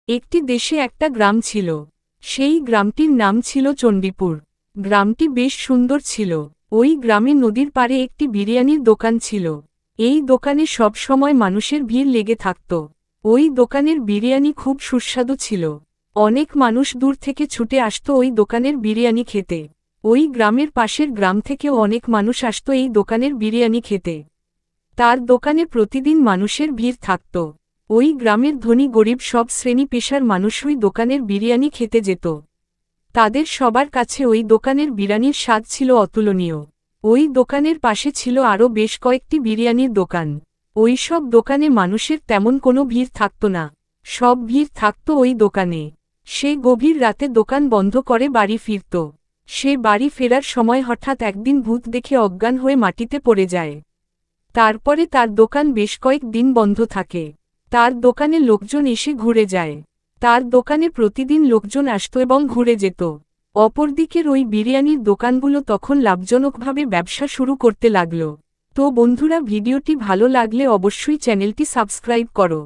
একটি দেশে একটা গ্রাম ছিল। সেই গ্রামটির নাম ছিল চণ্ডীপুর। গ্রামটি বেশ সুন্দর ছিল। ওই গ্রামে নদীর পাড়ে একটি বিরিয়ানির দোকান ছিল। এই দোকানে সব সময় মানুষের ভিড় লেগে থাকত। ওই দোকানের বিরিয়ানি খুব সুস্বাদু ছিল। অনেক মানুষ দূর থেকে ছুটে আসত ওই দোকানের বিরিয়ানি খেতে। ওই গ্রামের পাশের গ্রাম থেকেও অনেক মানুষ আসত এই দোকানের বিরিয়ানি খেতে। তার দোকানে প্রতিদিন মানুষের ভিড় থাকত। ওই গ্রামের ধনী গরিব সব শ্রেণী পেশার মানুষই দোকানের বিরিয়ানি খেতে যেত। তাদের সবার কাছে ওই দোকানের বিরিয়ানির স্বাদ ছিল অতুলনীয়। ওই দোকানের পাশে ছিল আরও বেশ কয়েকটি বিরিয়ানির দোকান। ওই সব দোকানে মানুষের তেমন কোনো ভিড় থাকত না। সব ভিড় থাকত ওই দোকানে। সে গভীর রাতে দোকান বন্ধ করে বাড়ি ফিরত। সে বাড়ি ফেরার সময় হঠাৎ একদিন ভূত দেখে অজ্ঞান হয়ে মাটিতে পড়ে যায়। তারপরে তার দোকান বেশ কয়েক দিন বন্ধ থাকে। তার দোকানে লোকজন এসে ঘুরে যায়। তার দোকানে প্রতিদিন লোকজন আসত এবং ঘুরে যেত। অপরদিকের ওই বিরিয়ানির দোকানগুলো তখন লাভজনকভাবে ব্যবসা শুরু করতে লাগল। তো বন্ধুরা, ভিডিওটি ভালো লাগলে অবশ্যই চ্যানেলটি সাবস্ক্রাইব করো।